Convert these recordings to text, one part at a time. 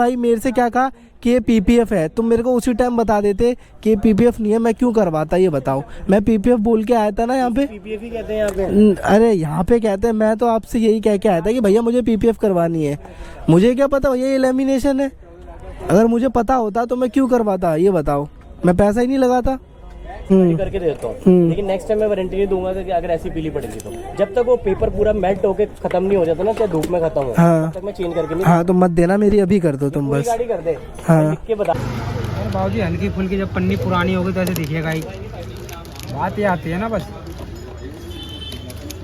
भाई मेरे से क्या कहा कि ये पीपीएफ है, तुम मेरे को उसी टाइम बता देते कि पीपीएफ नहीं है, मैं क्यों करवाता ये बताओ। मैं पीपीएफ बोल के आया था ना यहाँ पे, पीपीएफ ही कहते हैं यहाँ पे। अरे यहाँ पे कहते हैं, मैं तो आपसे यही कह के आया था कि भैया मुझे पीपीएफ करवानी है। मुझे क्या पता भैया ये लेमिनेशन है, अगर मुझे पता होता तो मैं क्यों करवाता ये बताओ, मैं पैसा ही नहीं लगाता। करके देता हूँ, लेकिन नेक्स्ट टाइम मैं वारंटी नहीं दूंगा कि अगर ऐसी पीली पड़ेगी तो। जब तक वो पेपर पूरा मेल्ट होके खत्म नहीं हो जाता ना, चाहे धूप में खत्म हो, हाँ। तब तक मैं चेंज करके नहीं। हाँ तो मत देना मेरी, अभी कर दो तुम बस। गाड़ी कर दे, हाँ लिख के बता। अरे बाबूजी हल्की फुल्की जब पन्नी पुरानी होगी तो ऐसे दिखेगा ही, बात ये आती है ना बस।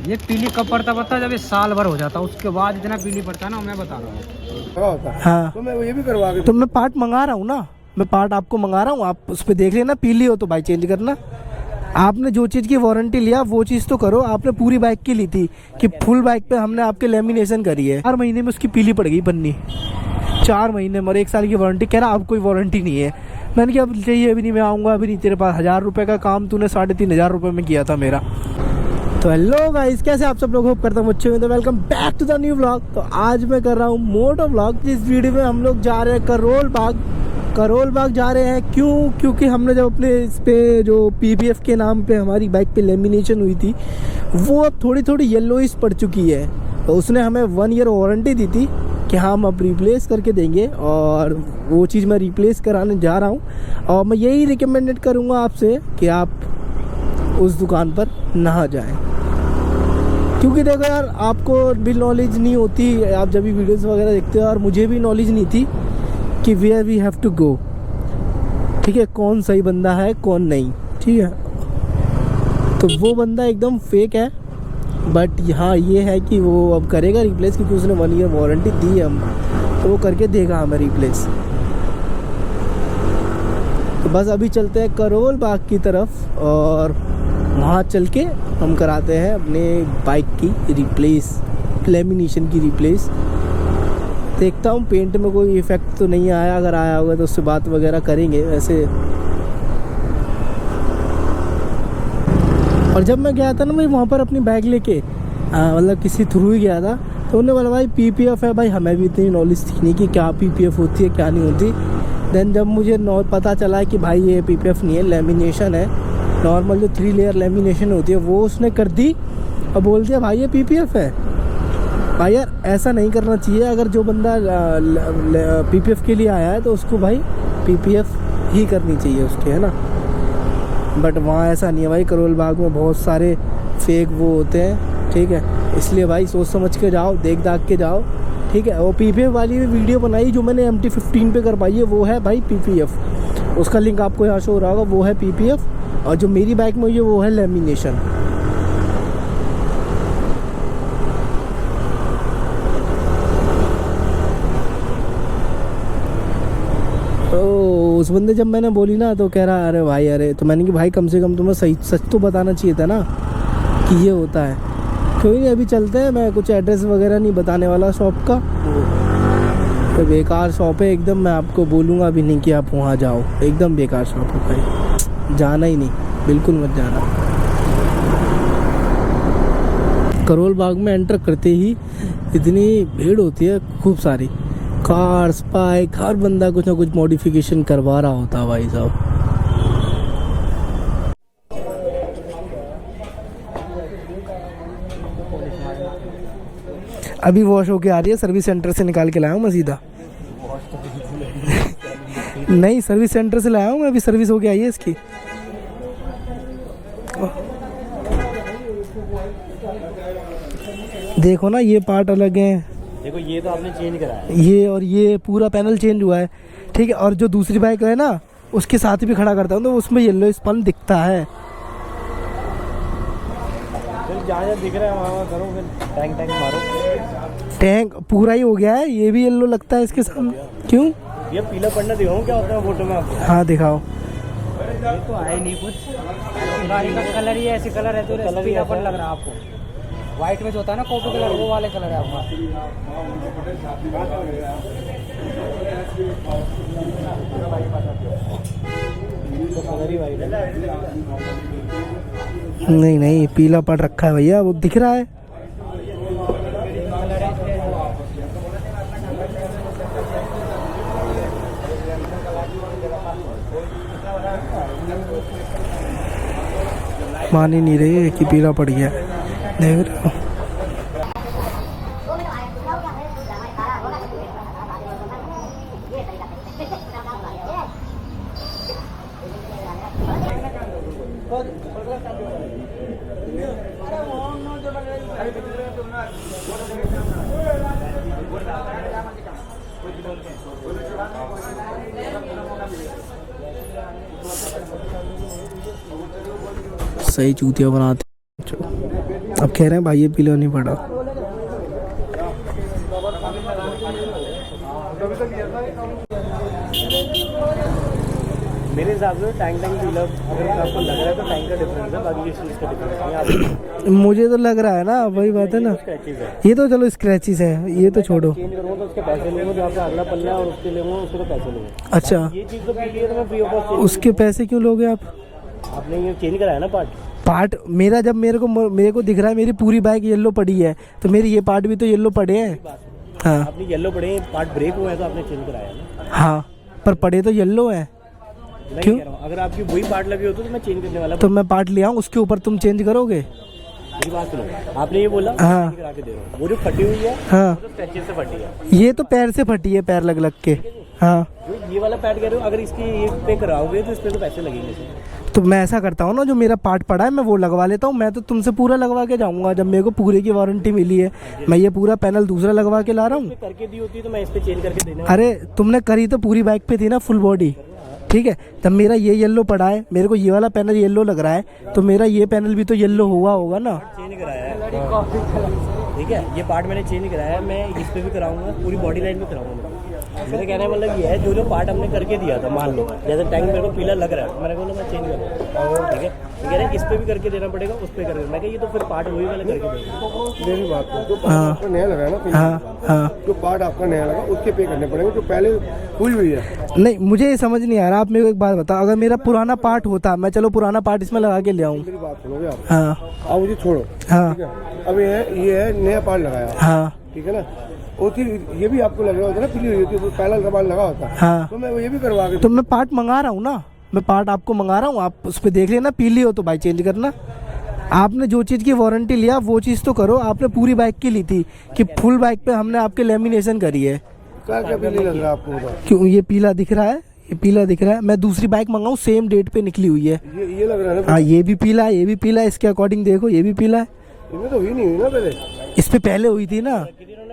ये पीली कब पड़ता जब ये साल भर हो जाता, उसके बाद इतना पीली पड़ता है ना, मैं बता रहा हूँ। हाँ तो मैं ये भी करवा के, तो मैं पार्ट मंगा रहा हूँ ना, मैं पार्ट आपको मंगा रहा हूँ, आप उस पर देख लेना, पीली हो तो भाई चेंज करना। आपने जो चीज़ की वारंटी लिया वो चीज़ तो करो। आपने पूरी बाइक की ली थी कि फुल बाइक पे हमने आपके लेमिनेशन करी है, 4 महीने में उसकी पीली पड़ गई पन्नी, 4 महीने में, और 1 साल की वारंटी। कह रहा अब कोई वारंटी नहीं है। मैंने कहा अब चाहिए, अभी नहीं, मैं आऊँगा अभी नहीं, तेरे पास 1000 रुपये का काम तूने 3500 रुपये में किया था मेरा। तो हेलो गाइस, कैसे आप सब लोग, होप करता हूँ अच्छे में। तो welcome back to the new vlog. तो आज मैं कर रहा हूँ मोटो व्लॉग। इस वीडियो में हम लोग जा रहे हैं करोल बाग जा रहे हैं। क्योंकि हमने जब अपने इस पे जो पीपीएफ के नाम पे हमारी बाइक पे लेमिनेशन हुई थी, वो अब थोड़ी थोड़ी येलोइश पड़ चुकी है। तो उसने हमें 1 ईयर वारंटी दी थी कि हम अब रिप्लेस करके देंगे, और वो चीज़ मैं रिप्लेस कराने जा रहा हूँ। और मैं यही रिकमेंडेड करूँगा आपसे कि आप उस दुकान पर ना जाएं, क्योंकि देखो यार, आपको भी नॉलेज नहीं होती, आप जब भी वीडियोस वगैरह देखते हो, और मुझे भी नॉलेज नहीं थी कि where we have to go. ठीक है, कौन सही बंदा है कौन नहीं, ठीक है। तो वो बंदा एकदम फेक है, बट यहाँ ये है कि वो अब करेगा रिप्लेस, क्योंकि उसने 1 ईयर वारंटी दी है हम, तो वो करके देगा हमें रिप्लेस। तो बस अभी चलते हैं करोल बाग की तरफ, और वहाँ चल के हम कराते हैं अपने बाइक की रिप्लेस, लेमिनेशन की रिप्लेस। देखता हूँ पेंट में कोई इफेक्ट तो नहीं आया, अगर आया होगा तो उससे बात वगैरह करेंगे वैसे। और जब मैं गया था ना भाई वहाँ पर अपनी बाइक लेके, मतलब किसी थ्रू ही गया था, तो उन्होंने बोला भाई पीपीएफ है। भाई हमें भी इतनी नॉलेज थी नहीं कि क्या पीपीएफ होती है क्या नहीं होती। देन जब मुझे पता चला कि भाई ये पीपीएफ नहीं है, लेमिनेशन है, नॉर्मल जो 3 लेयर लेमिनेशन होती है वो उसने कर दी, और बोल दिया भाई ये पीपीएफ है। भाई यार ऐसा नहीं करना चाहिए। अगर जो बंदा पीपीएफ के लिए आया है तो उसको भाई पीपीएफ ही करनी चाहिए उसके, है ना। बट वहाँ ऐसा नहीं है भाई, करोल बाग में बहुत सारे फेक वो होते हैं, ठीक है। इसलिए भाई सोच समझ के जाओ, देख दाख के जाओ, ठीक है। वो पीपीएफ वाली भी वीडियो बनाई जो मैंने MT-15 पे करवाई है, वो है भाई पीपीएफ, उसका लिंक आपको यहाँ शो हो रहा होगा, वो है पीपीएफ। और जो मेरी बाइक में हुई है वो है लेमिनेशन। तो उस बंदे जब मैंने बोली ना, तो कह रहा अरे भाई अरे, तो मैंने कि भाई कम से कम तुम्हें सही सच तो बताना चाहिए था ना कि ये होता है। कोई नहीं, अभी चलते हैं। मैं कुछ एड्रेस वगैरह नहीं बताने वाला शॉप का, तो बेकार शॉप है एकदम। मैं आपको बोलूँगा भी नहीं कि आप वहाँ जाओ, एकदम बेकार शॉप है भाई, जाना ही नहीं, बिल्कुल मत जाना। करोल बाग में एंटर करते ही इतनी भीड़ होती है, खूब सारी कार्स, बाइक, हर बंदा कुछ ना कुछ मॉडिफिकेशन करवा रहा होता है भाई साहब। अभी वॉश होके आ रही है, सर्विस सेंटर से निकाल के लाया हूँ मैं सीधा। नहीं, सर्विस सेंटर से लाया हूँ मैं, अभी सर्विस होके आई है इसकी। देखो ना, ये पार्ट अलग है, देखो ये तो आपने चेंज कराया है, ये और ये पूरा पैनल चेंज हुआ है, ठीक है। और जो दूसरी बाइक है ना, उसके साथ भी खड़ा करता हूँ तो उसमें येलो स्पन दिखता है। जहाँ दिख रहा है वहाँ करो, फिर टैंक मारो। टैंक पूरा ही हो गया है, ये भी येलो लगता है इसके सामने। क्यों? ये पीला पड़ना दिखाऊं क्या होता है फोटो में आपको? हाँ दिखाओ। ये तो है नहीं कुछ, गाड़ी का कलर ही ऐसे कलर है, तो कलर पीला पड़ लग रहा है आपको। व्हाइट में जो होता है ना कॉपी कलर, वो वाले कलर है आपका। नहीं नहीं, पीला पड़ रखा है भैया, वो दिख रहा है। मान ही नहीं रही कि पीला पड़ गया, देख रहे हो। सही चूतिया बनाते। अब कह रहे हैं भाई ये पीला नहीं पड़ा। मेरे हिसाब से टैंक पीला अगर आपको लग रहा है तो टैंक का डिफरेंस है, बाकी इस चीज़ का डिफरेंस नहीं। मुझे तो लग रहा है ना, वही बात है ना, स्क्रैचेस है, ये तो चलो स्क्रैचेस है, ये तो छोड़ो। चेंज करूँगा तो उसके पैसे लूँगा, जो आपका अगला पल्ला है और उसके लूँगा उसके तो पैसे लूँगा। अच्छा, ये चीज़ तो पीली है तो मैं फ्री ऑफ कॉस्ट उसके पैसे क्यों लोगे आप? आपने ये चेंज कराया ना पार्ट मेरा, जब मेरे को दिख रहा है मेरी पूरी बाइक येलो पड़ी है, तो मेरी ये पार्ट भी तो येलो पड़े हैं। हाँ आपने येलो पड़े पार्ट ब्रेक हुए हैं तो आपने चेंज कराया ना। हाँ, पर पड़े तो येलो है। मैं क्यों? कह रहा हूँ अगर आपकी वही पार्ट लगे होते तो मैं चेंज करने वाला। तो मैं पार्ट ले आऊँ, उसके ऊपर तुम चेंज करोगे? मेरी बात सुनो, आपने ये बोला हाँ। चेंज करा के दे रहा हूँ। वो जो फटी हुई है हाँ, वो तो स्क्रैचेस से फटी है। ये तो पैर से फटी है, पैर लग के। हाँ, जो ये वाला पैड कह रहे हो, अगर इसकी ये पे कराओगे तो इस पे तो पैसे लगेंगे सर। तो मैं ऐसा करता हूँ ना, जो मेरा पार्ट पड़ा है मैं वो लगवा लेता हूँ। मैं तो तुमसे पूरा लगवा के जाऊँगा, जब मेरे को पूरे की वारंटी मिली है। मैं ये पूरा पैनल दूसरा लगवा के ला रहा हूँ। करके दी होती तो मैं इस पे चेंज करके देने अरे तुमने करी तो पूरी बाइक पे थी ना, फुल बॉडी, ठीक है। तब मेरा ये येलो पड़ा है, मेरे को ये वाला पैनल येलो लग रहा है, तो मेरा ये पैनल भी तो येलो हुआ होगा ना। चेंज कराया है, ठीक है। ये पार्ट मैंने चेंज कराया है, मैं इस पे भी कराऊंगा, पूरी बॉडी लाइन में कराऊंगा। मेरा कहने का मतलब ये है, जो पार्ट हमने करके दिया था, मान लो जैसे टैंक मेरे को पीला लग रहा है, मैंने बोला मैं चेंज करूँगा, ठीक है। तो कह रहे हैं इस पे भी करके देना पड़ेगा, उस पे करके। मैं कह ये तो फिर पार्ट वही वाला करके देंगे। मेरी बात है, जो पार्ट आपका नया लगा है ना, हाँ हाँ, जो पार्ट आपका नया लगा उसके पे करने पड़ेंगे, जो पहले हुई हुई है। नहीं मुझे ये समझ नहीं आ रहा। आप मेरे को एक बात बताओ, अगर मेरा पुराना पार्ट होता, मैं चलो पुराना पार्ट इसमें लगा के ले आऊँ। मेरी बात सुनोगे आप? हाँ आप मुझे छोड़ो, हाँ ठीक है। अब ये है नया पार्ट लगाया, हाँ ठीक है ना। वो थी, ये भी आपको लग रहा होता ना पीली हुई होती, पहला का पार्ट लगा होता, हाँ, तो मैं ये भी करवा के। तो मैं पार्ट मंगा रहा हूँ ना, मैं पार्ट आपको मंगा रहा हूँ, आप उस पर देख लेना। पीली हो तो भाई चेंज करना। आपने जो चीज़ की वारंटी लिया वो चीज़ तो करो। आपने पूरी बाइक की ली थी कि फुल बाइक पे हमने आपके लेमिनेशन करी है। क्या क्या पीली लग रहा है आपको बताओ? क्यों ये पीला दिख रहा है? ये पीला दिख रहा है। मैं दूसरी बाइक मंगाऊँ, सेम डेट पे निकली हुई है। ये लग रहा है ना। हाँ, ये भी पीला है, ये भी पीला है। इसके अकॉर्डिंग देखो, ये भी पीला है। इनमें तो हुई नहीं हुई ना पहले। इस पे पहले हुई थी ना।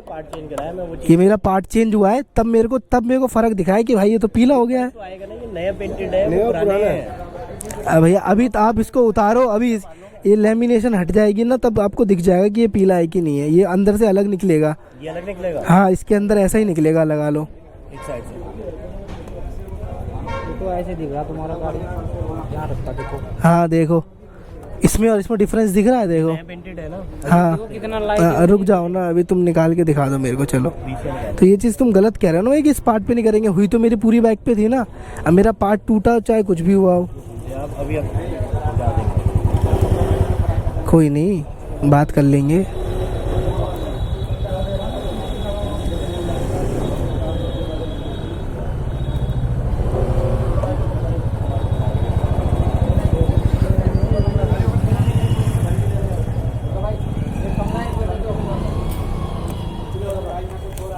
पार्ट चेंज कराया मैं वो ये मेरा पार्ट चेंज हुआ है, तब मेरे को फर्क दिखा है कि भाई ये तो पीला हो गया है। तो आएगा ना, ये नया पेंटेड है, नया वो पुराना पुराना है। भैया अभी तो आप इसको उतारो, अभी ये लेमिनेशन हट जाएगी ना, तब आपको दिख जाएगा कि ये पीला है कि नहीं है। ये अंदर से अलग निकलेगा। ये अलग निकलेगा, हाँ, इसके अंदर ऐसा ही निकलेगा, लगा लो। एक साइड से। तो ऐसे दिख रहा तुम्हारा गाड़ी, यहाँ रखता देखो। हाँ देखो, इसमें और इसमें डिफरेंस दिख रहा है, देखो। नया पेंटेड है ना। हाँ, कितना लाइट। रुक जाओ ना, अभी तुम निकाल के दिखा दो मेरे को। चलो, तो ये चीज़ तुम गलत कह रहे हो ना कि इस पार्ट पे नहीं करेंगे। हुई तो मेरी पूरी बाइक पे थी ना। अब मेरा पार्ट टूटा चाहे कुछ भी हुआ हो, अभी आप बता देंगे। कोई नहीं, बात कर लेंगे।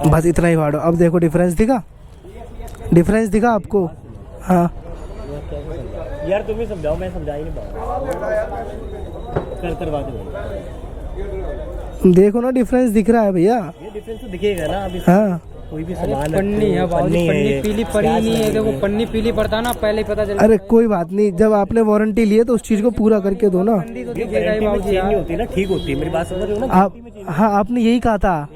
बस इतना ही फाड़ो। अब देखो डिफरेंस दिखा, डिफरेंस दिखा आपको? हाँ, यार तुम ही समझाओ, मैं समझा ही नहीं पाऊंगा। करवा दो। देखो ना डिफरेंस दिख रहा है भैया। ये डिफरेंस तो दिखेगा ना अभी। हाँ, कोई भी सामान पन्नी है बाबूजी, पन्नी पीली पड़ी नहीं है। देखो पन्नी पीली पड़ता ना, पहले ही पता चल। अरे कोई बात नहीं, जब आपने वारंटी ली है तो उस चीज़ को पूरा करके दो ना। पन्नी तो दिखेगा ही गारंटी में बाबूजी चेंज नहीं यार। होती ना, ठीक होती है। मेरी बात समझ रहे हो ना? आप, हाँ आपने यही कहा था।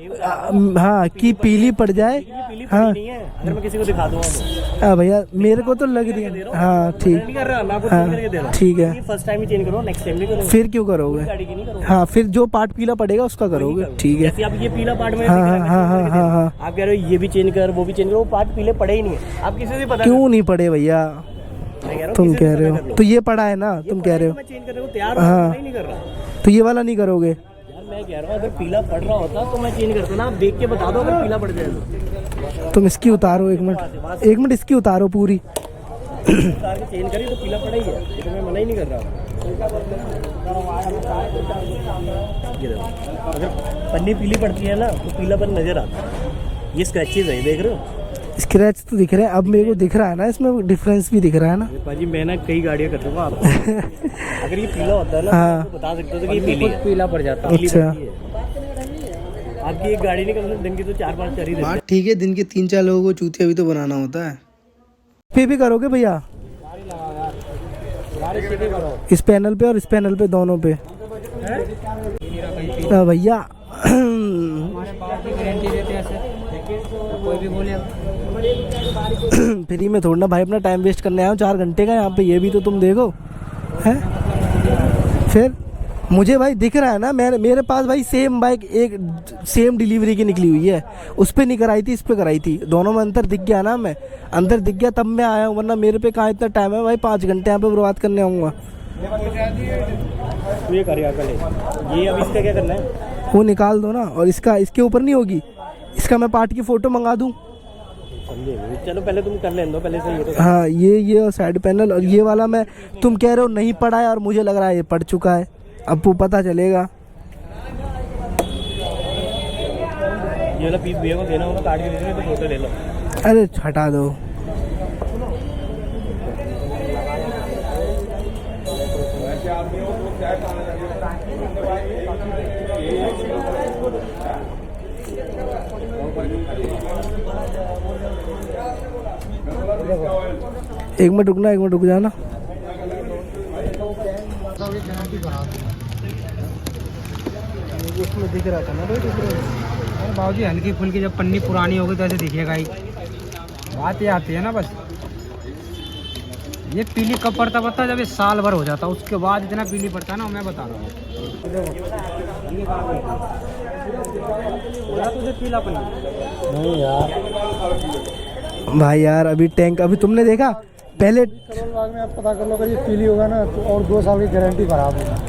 हाँ, कि पीली पड़ जाए। पीली हाँ नहीं है, अगर मैं किसी को दिखा दूंगा तो। हाँ भैया, मेरे को तो लग रही है। हाँ नहीं ठीक, कर रहा, मैं आपको हाँ चेंज करके दे रहा हूँ। ठीक है। ये फर्स्ट टाइम ही चेंज करो, नेक्स्ट टाइम नहीं करो। फिर क्यों करोगे? गाड़ी की नहीं करो। हाँ, फिर जो पार्ट पीला पड़ेगा उसका करोगे। ठीक है। जैसे आप ये पीला पार्ट में हाँ हाँ हाँ हाँ हाँ हाँ। आप कह रहे हो ये भी चेंज कर, वो भी चेंज करो, वो पार्ट पीले पड़े ही नहीं है। आप किसी से पता क्यों नहीं पड़े भैया? मैं कह रहा हूँ तुम किसी से कह रहे पता कर हो लो। तो ये पड़ा है ना, तुम कह रहे हो मैं चेंज कर रहा हूँ, तैयार हूँ, हाँ। मैं नहीं कर रहा। तो ये वाला नहीं करोगे? यार मैं कह रहा हूँ अगर पीला पड़ रहा होता तो मैं चेंज करता ना। आप देख के बता दो अगर पीला पड़ जाए तो। तुम इसकी उतारो, एक मिनट इसकी उतारो पूरी। उतार के चेंज करिए तो पीला पड़ा ही है, ये तो मैं मना ही नहीं कर रहा। ये देखो, अगर पन्नी पीली पड़ती है ना तो पीलापन नजर आता है। ये स्क्रैचेज है, देख रहे हो? स्क्रैच तो दिख रहे हैं, अब मेरे को दिख रहा है ना, इसमें डिफरेंस भी दिख रहा है ना। पाजी मैं ना कई गाड़ियाँ कर दूंगा आपको। अगर ये पीला होता है ना हाँ। तो बता सकते हो कि ये पीली है। पीला पड़ जाता पीली अच्छा। पड़ती है। आपकी एक गाड़ी नहीं, कम से कम दिन की तो 4-5 चरी देती है। बात ठीक है, दिन के 3-4 लोगों को चूतिया भी तो बनाना होता है। पे भी करोगे भैया इस पैनल पे और इस पैनल पे, दोनों पे? भैया हमारे पास की गारंटी देते हैं ऐसे, कोई भी बोले फ्री में थोड़ा ना भाई अपना टाइम वेस्ट करने आया हूँ 4 घंटे का यहाँ पे, ये भी तो तुम देखो हैं। फिर मुझे भाई दिख रहा है ना, मेरे पास भाई सेम बाइक एक सेम डिलीवरी की निकली हुई है, उस पर नहीं कराई थी, इस पे कराई थी, दोनों में अंतर दिख गया ना, मैं अंदर दिख गया तब मैं आया हूँ, वरना मेरे पे कहाँ इतना टाइम है भाई, 5 घंटे यहाँ पे बर्बाद करने आऊँगा। तो ये करिए कल, ये अब इसका क्या करना है? वो निकाल दो ना, और इसका इसके ऊपर नहीं होगी, इसका मैं पार्ट की फ़ोटो मंगा दूँ। समझे? चलो पहले तुम कर लेने दो, पहले से ये तो। हाँ, ये और साइड पैनल, और ये वाला मैं, तुम कह रहे हो नहीं पड़ा है और मुझे लग रहा है ये पड़ चुका है, अब वो पता चलेगा। ये वाला पीस भैया को देना होगा, काट के दे देंगे, तो फोटो ले लो। अरे हटा दो। एक मिनट रुकना, 1 मिनट रुक जाना। उसमें दिख रहा था ना भाई, बाबूजी हल्की फुल्की जब पन्नी पुरानी होगी तो ऐसे दिखेगा ही, बात ये आती है ना बस। ये पीली कब पड़ता पता, जब ये साल भर हो जाता उसके बाद इतना पीली पड़ता है ना, मैं बता रहा हूँ। तुझे पीला पन्नी नहीं यार भाई यार, अभी टैंक, अभी तुमने देखा पहले बाद में आप पता कर लो, अगर ये पीली होगा ना तो और 2 साल की गारंटी खराब होगी।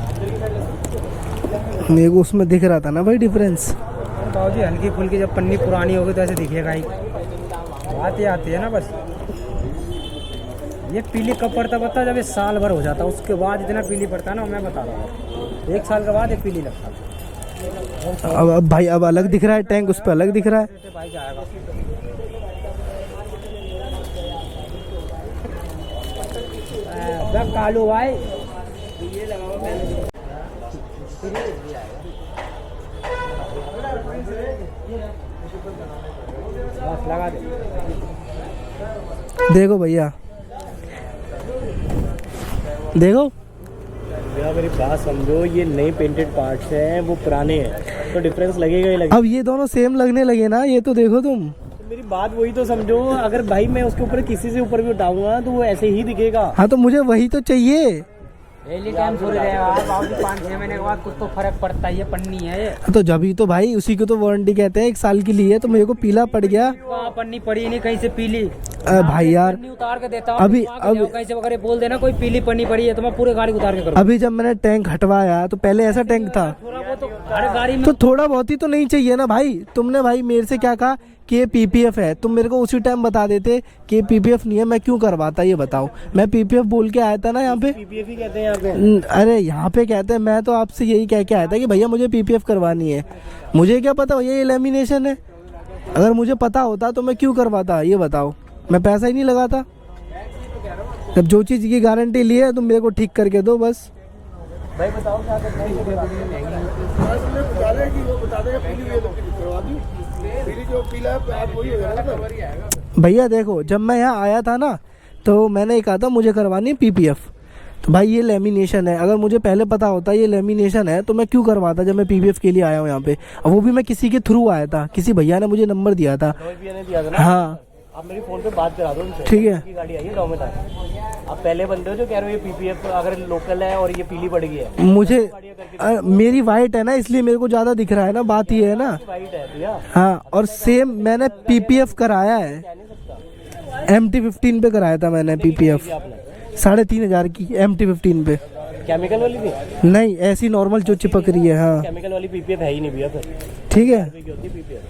मेरे को उसमें दिख रहा था ना भाई डिफरेंस। बाबूजी हल्की फुल्की जब पन्नी पुरानी होगी तो ऐसे दिखेगा ही, बात ये आती है ना बस। ये पीली कब पड़ता पता, जब ये साल भर हो जाता उसके बाद इतना पीली पड़ता है ना, मैं बता रहा हूँ। 1 साल के बाद ये पीली लगता है। अब भाई अब अलग दिख रहा है टैंक, उस पर अलग दिख रहा है। भाई जाएगा कालू भाई, बस लगा दे। देखो भैया, देखो भैया मेरी बात समझो, ये नए पेंटेड पार्ट्स हैं, वो पुराने हैं, तो डिफरेंस लगेगा ही लगेगा। अब ये दोनों सेम लगने लगे ना, ये तो देखो तुम। तो मेरी बात वही तो समझो, अगर भाई मैं उसके ऊपर किसी से ऊपर भी उठाऊंगा तो वो ऐसे ही दिखेगा। हाँ तो मुझे वही तो चाहिए। डेली टाइम थोड़ी रहेगा बाबूजी, 5-6 महीने के बाद कुछ तो फर्क पड़ता है। ये पन्नी है ये, तो जब ही तो भाई उसी को तो वारंटी कहते हैं, 1 साल की ली है, तो मेरे को पीला पड़ गया। वहाँ पन्नी पड़ी नहीं कहीं से पीली। भाई यार पन्नी उतार के देता हूँ, अभी कहीं से अगर बोल देना कोई पीली पन्नी पड़ी है तो मैं पूरे गाड़ी उतार के करूँ। अभी जब मैंने टैंक हटवाया तो पहले ऐसा टैंक था, थोड़ा बहुत तो हर गाड़ी में तो थोड़ा बहुत ही तो नहीं चाहिए ना भाई। तुमने भाई मेरे से क्या कहा कि ये पीपीएफ है, तुम मेरे को उसी टाइम बता देते कि ये पीपीएफ नहीं है, मैं क्यों करवाता, ये बताओ। मैं पीपीएफ बोल के आया था ना यहाँ पे। पीपीएफ ही कहते हैं यहाँ पे। अरे यहाँ पे कहते हैं, मैं तो आपसे यही कह के आया था कि भैया मुझे पीपीएफ करवानी है। मुझे क्या पता ये लेमिनेशन है, अगर मुझे पता होता तो मैं क्यों करवाता, ये बताओ। मैं पैसा ही नहीं लगाता। जब जो चीज़ की गारंटी ली है तुम मेरे को ठीक करके दो बस। भाई बताओ क्या करना है। भैया देखो, जब मैं यहाँ आया था ना तो मैंने कहा था मुझे करवानी है पीपीएफ, तो भाई ये लेमिनेशन है। अगर मुझे पहले पता होता ये लेमिनेशन है तो मैं क्यों करवाता, जब मैं पीपीएफ के लिए आया हूँ यहाँ पे। और वो भी मैं किसी के थ्रू आया था, किसी भैया ने मुझे नंबर दिया था। ने दिया था ना। हाँ आप मेरी फोन पे बात करा दो उनसे। ठीक है। की गाड़ी आई है डोमिनार, आप पहले बंदे हो जो कह रहे हो ये पीपीएफ अगर लोकल है और ये पीली पड़ गई है। मुझे मेरी वाइट है ना, इसलिए मेरे को ज़्यादा दिख रहा है ना, बात ये है ना। वाइट है भैया। हाँ, और सेम मैंने पीपीएफ कराया है, MT-15 पे कराया था मैंने पीपीएफ, 3,500 की MT-15 पे। केमिकल वाली थी? नहीं, ऐसी नॉर्मल जो चिपक रही है। हाँ केमिकल वाली पीपीएफ है ही नहीं भैया फिर। ठीक है। पीपीएफ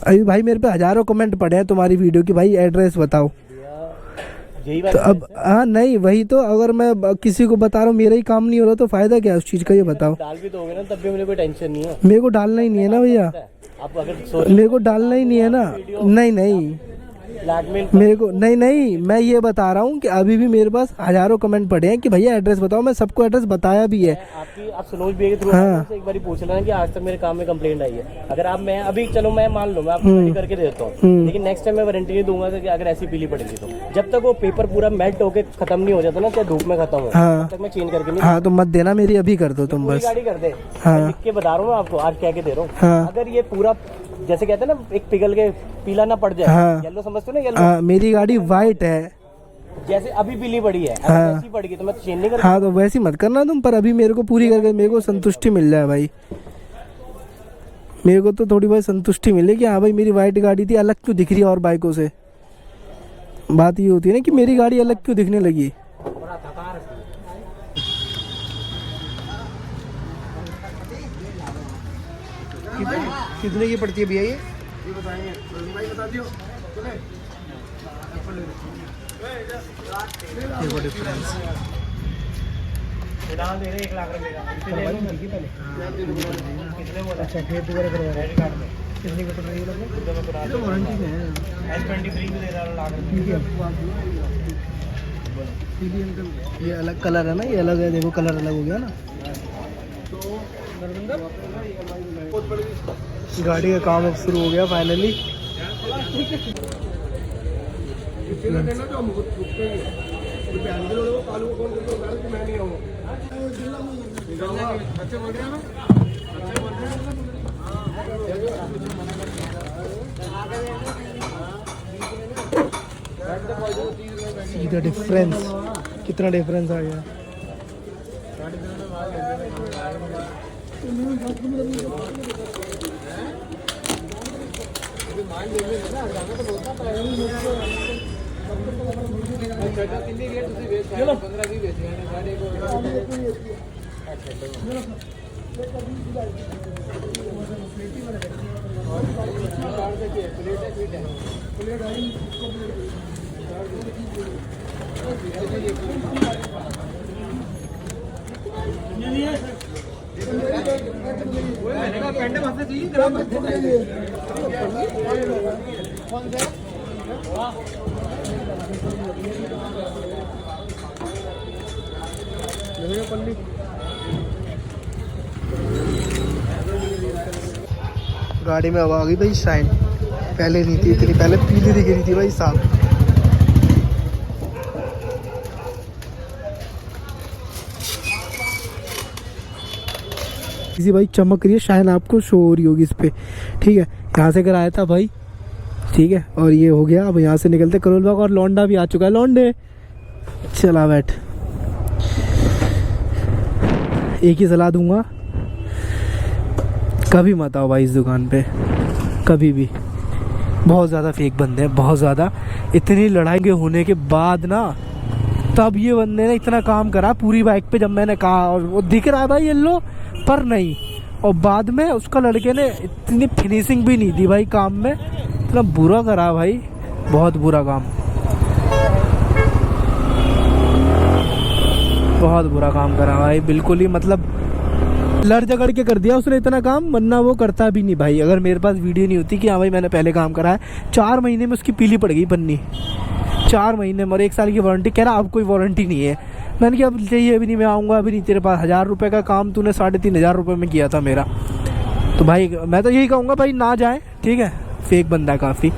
अभी भाई मेरे पे हजारों कमेंट पड़े हैं तुम्हारी वीडियो की, भाई एड्रेस बताओ। यही तो बात है। अब हाँ नहीं वही तो, अगर मैं किसी को बता रहा हूँ मेरा ही काम नहीं हो रहा तो फायदा क्या है उस चीज़ का, ये बताओ। डाल भी दोगे ना तब भी मुझे कोई टेंशन नहीं है। मेरे को डालना ही नहीं है ना भैया, आप अगर मेरे को डालना ही नहीं है ना। नहीं नहीं ब्लैकमेल मेरे को नहीं, मैं ये बता रहा हूँ कि अभी भी मेरे पास हजारों कमेंट पड़े हैं कि भैया एड्रेस बताओ, मैं सबको एड्रेस बताया भी है। आपकी आप सनोज भैया के थ्रू हाँ। एक बार पूछ लेना कि आज तक मेरे काम में कंप्लेंट आई है। अगर आप मैं अभी चलो मैं मान लो मैं आपको ready करके दे देता हूँ, लेकिन नेक्स्ट टाइम मैं वारंटी नहीं दूंगा कि अगर ऐसी पीली पड़ेगी तो जब तक वो पेपर पूरा मेल्ट होके खत्म नहीं हो जाता ना, चाहे धूप में खत्म हो हाँ। तब तक मैं चेंज करके नहीं। हाँ तो मत देना मेरी, अभी कर दो तुम पूरी बस। गाड़ी कर दे। हाँ। मैं लिख के बता रहा हूँ आपको, आज कह के दे रहा हूँ। हाँ। अगर ये पूरा जैसे कहते हैं ना एक पिघल के पीला ना पड़ जाए, हाँ। येलो समझते हो ना, येलो मेरी गाड़ी वाइट है। जैसे अभी पीली पड़ी है, अगर हाँ। वैसी पड़ गई तो मैं चेंज नहीं करूँगा। हाँ तो वैसी मत करना तुम, पर अभी मेरे को पूरी करके मेरे को संतुष्टि मिल जाए भाई। मेरे को तो थोड़ी बहुत संतुष्टि मिले कि हाँ भाई मेरी वाइट गाड़ी थी, अलग क्यों दिख रही है और बाइकों से। बात ये होती है ना कि मेरी गाड़ी अलग क्यों दिखने लगी। कितने की पड़ती है भैया ये? देखो डिफरेंस। फिलहाल दे रहे 1 लाख रुपए का। अच्छा फिर दोबारा करवा रहे हैं। कितने की पड़ रही है लगभग? तो वारंटी में है। S23 में दे रहा है लाख रुपए। ठीक है। ये अलग कलर है ना, ये अलग है, देखो कलर अलग हो गया ना। गाड़ी का काम अब शुरू हो गया फाइनली। सीधा डिफरेंस, कितना डिफरेंस आ गया। गाड़ी में अब आ गई भाई शाइन, पहले नहीं थी इतनी, पहले पीली दिख रही थी भाई साहब। इसी भाई चमक रही है, शाइन आपको शो हो रही होगी इस पे। ठीक है, यहाँ से कर आया था भाई, ठीक है, और ये हो गया। अब यहाँ से निकलते करोल बाग, और लौंडा भी आ चुका है। लौंडे चला बैठ। एक ही सलाह दूंगा, कभी मत आओ भाई इस दुकान पे, कभी भी। बहुत ज़्यादा फेक बंदे हैं, बहुत ज़्यादा। इतनी लड़ाई के होने के बाद ना, तब ये बंदे ने इतना काम करा पूरी बाइक पे, जब मैंने कहा, और वो दिख रहा था येलो पर नहीं, और बाद में उसका लड़के ने इतनी फिनिशिंग भी नहीं दी भाई काम में, इतना बुरा करा भाई, बहुत बुरा काम, बहुत बुरा काम करा भाई, बिल्कुल ही मतलब लड़ झगड़ के कर दिया उसने इतना काम, वरना वो करता भी नहीं भाई। अगर मेरे पास वीडियो नहीं होती कि हाँ भाई मैंने पहले काम करा है, 4 महीने में उसकी पीली पड़ गई पन्नी, 4 महीने में, और 1 साल की वारंटी। कह रहा अब कोई वारंटी नहीं है। मैंने कहा अब चाहिए अभी नहीं, मैं आऊँगा अभी नहीं, तेरे पास 1000 रुपये का काम तूने 3500 रुपये में किया था मेरा। तो भाई मैं तो यही कहूँगा भाई ना जाए, ठीक है, फेक बंदा काफ़ी।